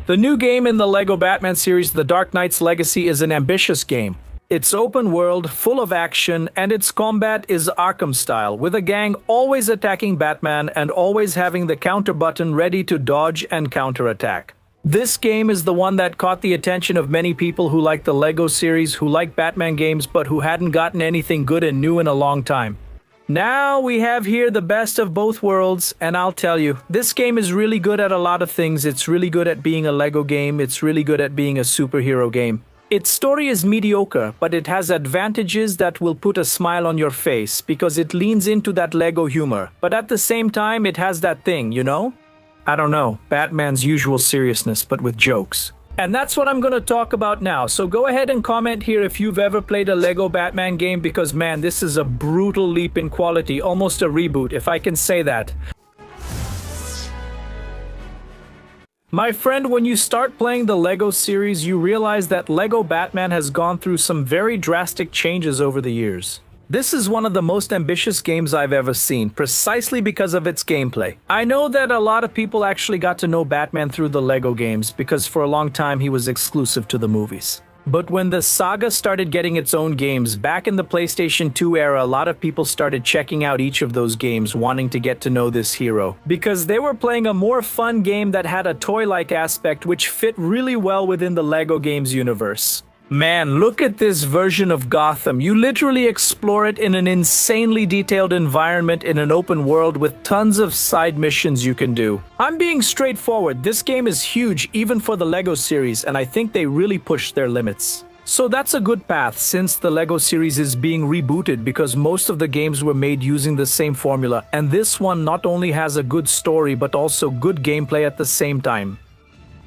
The new game in the LEGO Batman series, The Dark Knight's Legacy, is an ambitious game. It's open world, full of action, and its combat is Arkham-style, with a gang always attacking Batman and always having the counter button ready to dodge and counterattack. This game is the one that caught the attention of many people who like the LEGO series, who like Batman games, but who hadn't gotten anything good and new in a long time. Now we have here the best of both worlds, and I'll tell you, this game is really good at a lot of things. It's really good at being a LEGO game, it's really good at being a superhero game. Its story is mediocre, but it has advantages that will put a smile on your face because it leans into that LEGO humor, but at the same time it has that thing, you know? I don't know, Batman's usual seriousness, but with jokes. And that's what I'm gonna talk about now, so go ahead and comment here if you've ever played a LEGO Batman game, because man, this is a brutal leap in quality, almost a reboot, if I can say that. My friend, when you start playing the LEGO series, you realize that LEGO Batman has gone through some very drastic changes over the years. This is one of the most ambitious games I've ever seen, precisely because of its gameplay. I know that a lot of people actually got to know Batman through the LEGO games, because for a long time he was exclusive to the movies. But when the saga started getting its own games, back in the PlayStation 2 era, a lot of people started checking out each of those games, wanting to get to know this hero. Because they were playing a more fun game that had a toy-like aspect which fit really well within the LEGO games universe. Man, look at this version of Gotham. You literally explore it in an insanely detailed environment in an open world with tons of side missions you can do. I'm being straightforward, this game is huge even for the LEGO series, and I think they really pushed their limits. So that's a good path since the LEGO series is being rebooted, because most of the games were made using the same formula, and this one not only has a good story but also good gameplay at the same time.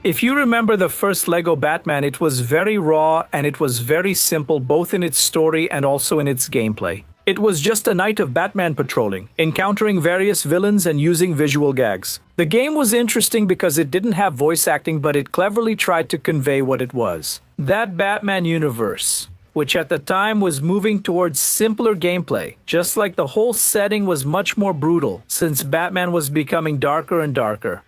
If you remember the first LEGO Batman, it was very raw and it was very simple both in its story and also in its gameplay. It was just a night of Batman patrolling, encountering various villains and using visual gags. The game was interesting because it didn't have voice acting, but it cleverly tried to convey what it was. That Batman universe, which at the time was moving towards simpler gameplay, just like the whole setting was much more brutal since Batman was becoming darker and darker.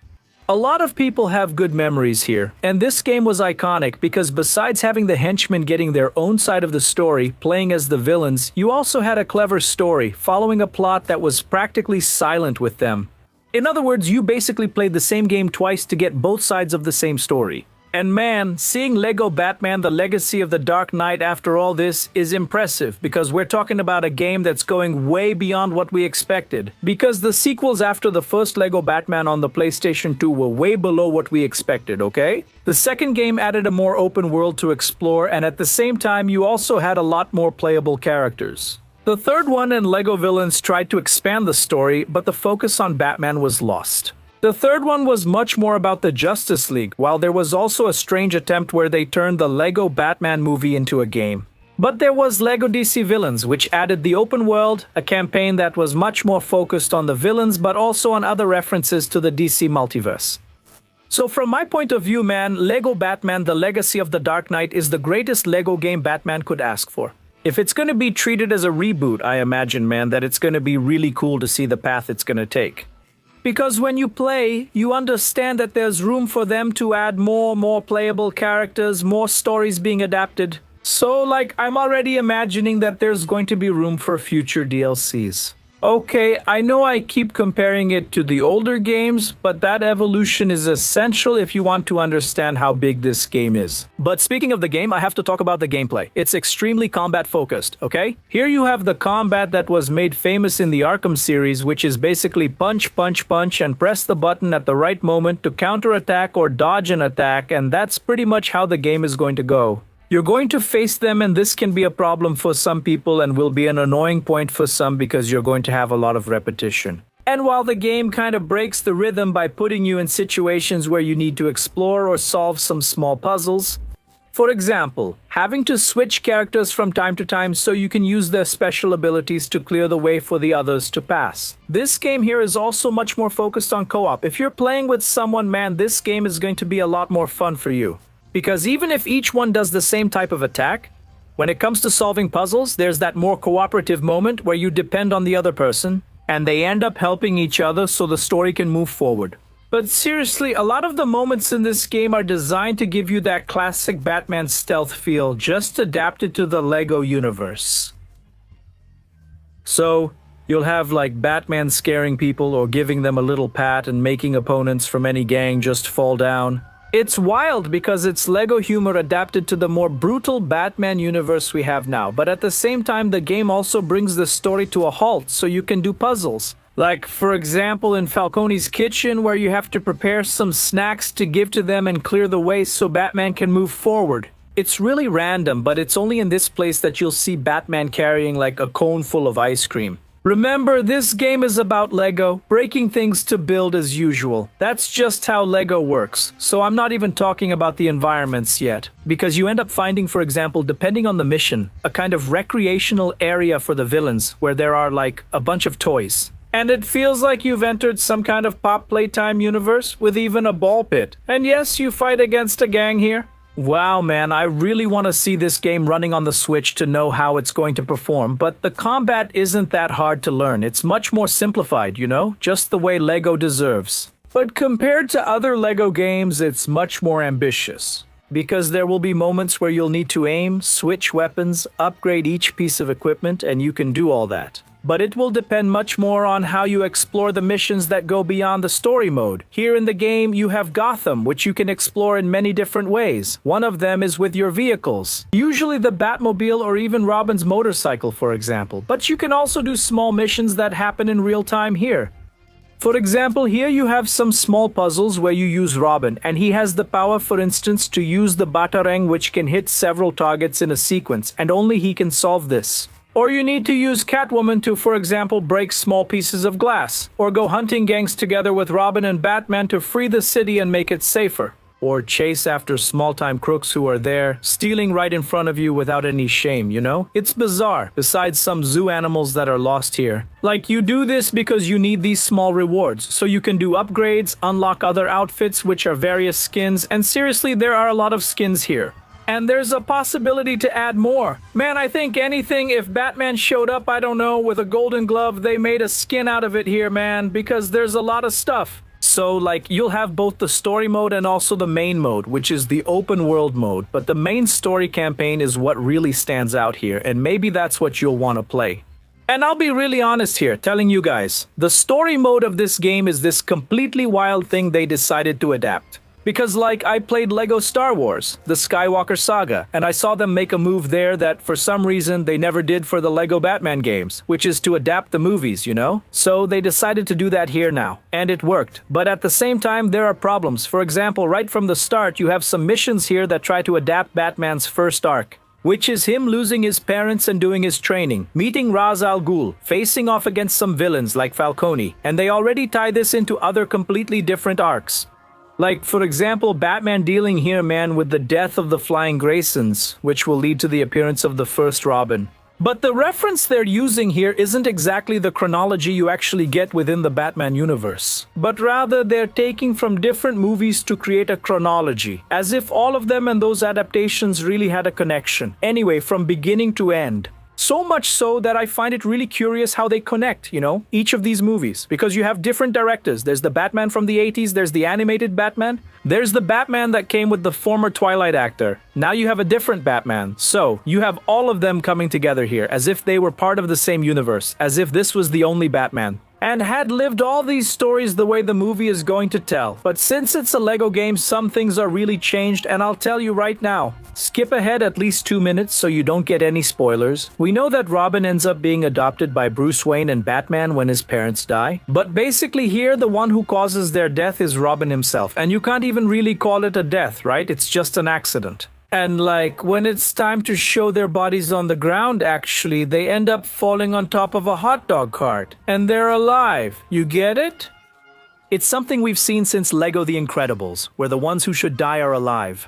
A lot of people have good memories here, and this game was iconic because besides having the henchmen getting their own side of the story, playing as the villains, you also had a clever story, following a plot that was practically silent with them. In other words, you basically played the same game twice to get both sides of the same story. And man, seeing LEGO Batman: The Legacy of the Dark Knight after all this is impressive, because we're talking about a game that's going way beyond what we expected. Because the sequels after the first LEGO Batman on the PlayStation 2 were way below what we expected, okay? The second game added a more open world to explore, and at the same time you also had a lot more playable characters. The third one and LEGO Villains tried to expand the story, but the focus on Batman was lost. The third one was much more about the Justice League, while there was also a strange attempt where they turned the LEGO Batman movie into a game. But there was LEGO DC Villains, which added the open world, a campaign that was much more focused on the villains but also on other references to the DC multiverse. So from my point of view, man, LEGO Batman: The Legacy of the Dark Knight is the greatest LEGO game Batman could ask for. If it's gonna be treated as a reboot, I imagine, man, that it's gonna be really cool to see the path it's gonna take. Because when you play, you understand that there's room for them to add more playable characters, more stories being adapted. So, like, I'm already imagining that there's going to be room for future DLCs. Okay, I know I keep comparing it to the older games, but that evolution is essential if you want to understand how big this game is. But speaking of the game, I have to talk about the gameplay. It's extremely combat focused, okay? Here you have the combat that was made famous in the Arkham series, which is basically punch, punch, punch, and press the button at the right moment to counterattack or dodge an attack, and that's pretty much how the game is going to go. You're going to face them, and this can be a problem for some people and will be an annoying point for some because you're going to have a lot of repetition. And while the game kind of breaks the rhythm by putting you in situations where you need to explore or solve some small puzzles, for example, having to switch characters from time to time so you can use their special abilities to clear the way for the others to pass. This game here is also much more focused on co-op. If you're playing with someone, man, this game is going to be a lot more fun for you. Because even if each one does the same type of attack, when it comes to solving puzzles, there's that more cooperative moment where you depend on the other person, and they end up helping each other so the story can move forward. But seriously, a lot of the moments in this game are designed to give you that classic Batman stealth feel, just adapted to the Lego universe. So, you'll have like Batman scaring people or giving them a little pat and making opponents from any gang just fall down. It's wild because it's Lego humor adapted to the more brutal Batman universe we have now, but at the same time the game also brings the story to a halt so you can do puzzles. Like, for example, in Falcone's kitchen, where you have to prepare some snacks to give to them and clear the way so Batman can move forward. It's really random, but it's only in this place that you'll see Batman carrying like a cone full of ice cream. Remember, this game is about Lego, breaking things to build as usual. That's just how Lego works, so I'm not even talking about the environments yet. Because you end up finding, for example, depending on the mission, a kind of recreational area for the villains, where there are like a bunch of toys. And it feels like you've entered some kind of Pop Playtime universe with even a ball pit. And yes, you fight against a gang here. Wow, man, I really want to see this game running on the Switch to know how it's going to perform, but the combat isn't that hard to learn. It's much more simplified, you know, just the way Lego deserves. But compared to other Lego games, it's much more ambitious. Because there will be moments where you'll need to aim, switch weapons, upgrade each piece of equipment, and you can do all that. But it will depend much more on how you explore the missions that go beyond the story mode. Here in the game, you have Gotham, which you can explore in many different ways. One of them is with your vehicles. Usually the Batmobile or even Robin's motorcycle, for example. But you can also do small missions that happen in real time here. For example, here you have some small puzzles where you use Robin, and he has the power, for instance, to use the Batarang, which can hit several targets in a sequence, and only he can solve this. Or you need to use Catwoman to, for example, break small pieces of glass. Or go hunting gangs together with Robin and Batman to free the city and make it safer. Or chase after small-time crooks who are there, stealing right in front of you without any shame, you know? It's bizarre, besides some zoo animals that are lost here. Like, you do this because you need these small rewards, so you can do upgrades, unlock other outfits, which are various skins, and seriously, there are a lot of skins here. And there's a possibility to add more. Man, I think anything, if Batman showed up, I don't know, with a golden glove, they made a skin out of it here, man, because there's a lot of stuff. So, like, you'll have both the story mode and also the main mode, which is the open world mode, but the main story campaign is what really stands out here, and maybe that's what you'll want to play. And I'll be really honest here, telling you guys, the story mode of this game is this completely wild thing they decided to adapt. Because, like, I played Lego Star Wars, the Skywalker Saga, and I saw them make a move there that, for some reason, they never did for the Lego Batman games, which is to adapt the movies, you know? So they decided to do that here now, and it worked. But at the same time, there are problems. For example, right from the start, you have some missions here that try to adapt Batman's first arc, which is him losing his parents and doing his training, meeting Ra's al Ghul, facing off against some villains like Falcone, and they already tie this into other completely different arcs. Like, for example, Batman dealing here, man, with the death of the Flying Graysons, which will lead to the appearance of the first Robin. But the reference they're using here isn't exactly the chronology you actually get within the Batman universe. But rather, they're taking from different movies to create a chronology, as if all of them and those adaptations really had a connection. Anyway, from beginning to end. So much so that I find it really curious how they connect, you know, each of these movies. Because you have different directors. There's the Batman from the 80s, there's the animated Batman, there's the Batman that came with the former Twilight actor. Now you have a different Batman. So, you have all of them coming together here, as if they were part of the same universe, as if this was the only Batman. And had lived all these stories the way the movie is going to tell. But since it's a Lego game, some things are really changed, and I'll tell you right now. Skip ahead at least 2 minutes so you don't get any spoilers. We know that Robin ends up being adopted by Bruce Wayne and Batman when his parents die. But basically here, the one who causes their death is Robin himself. And you can't even really call it a death, right? It's just an accident. And like, when it's time to show their bodies on the ground, actually, they end up falling on top of a hot dog cart. And they're alive. You get it? It's something we've seen since Lego The Incredibles, where the ones who should die are alive.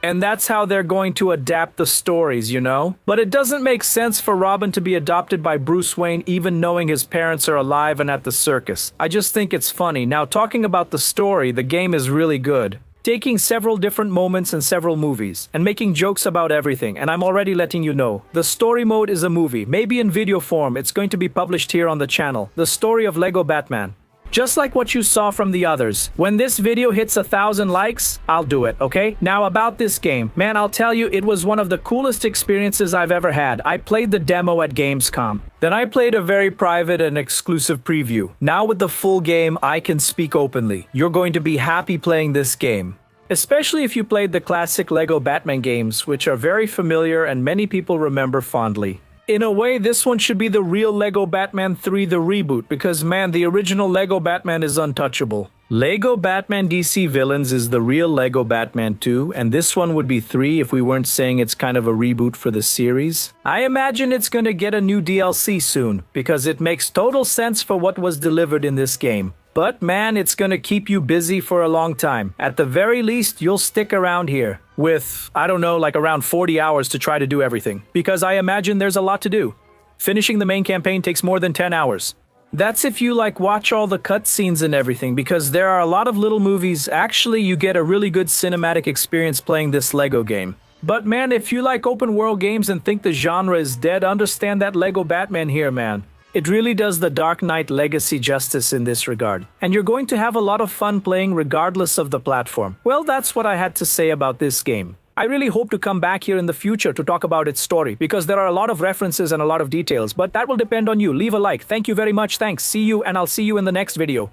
And that's how they're going to adapt the stories, you know? But it doesn't make sense for Robin to be adopted by Bruce Wayne even knowing his parents are alive and at the circus. I just think it's funny. Now, talking about the story, the game is really good. Taking several different moments in several movies, and making jokes about everything, and I'm already letting you know. The story mode is a movie, maybe in video form, it's going to be published here on the channel. The story of Lego Batman. Just like what you saw from the others. When this video hits 1,000 likes, I'll do it, okay? Now about this game. Man, I'll tell you, it was one of the coolest experiences I've ever had. I played the demo at Gamescom. Then I played a very private and exclusive preview. Now with the full game, I can speak openly. You're going to be happy playing this game. Especially if you played the classic LEGO Batman games, which are very familiar and many people remember fondly. In a way, this one should be the real LEGO Batman 3 the reboot, because man, the original LEGO Batman is untouchable. LEGO Batman DC Villains is the real LEGO Batman 2, and this one would be 3 if we weren't saying it's kind of a reboot for the series. I imagine it's gonna get a new DLC soon, because it makes total sense for what was delivered in this game. But man, it's gonna keep you busy for a long time. At the very least, you'll stick around here with, I don't know, like around 40 hours to try to do everything. Because I imagine there's a lot to do. Finishing the main campaign takes more than 10 hours. That's if you watch all the cutscenes and everything, because there are a lot of little movies. Actually, you get a really good cinematic experience playing this LEGO game. But man, if you like open world games and think the genre is dead, understand that LEGO Batman here, man. It really does the Dark Knight Legacy justice in this regard. And you're going to have a lot of fun playing regardless of the platform. Well, that's what I had to say about this game. I really hope to come back here in the future to talk about its story, because there are a lot of references and a lot of details, but that will depend on you. Leave a like. Thank you very much. Thanks. See you, and I'll see you in the next video.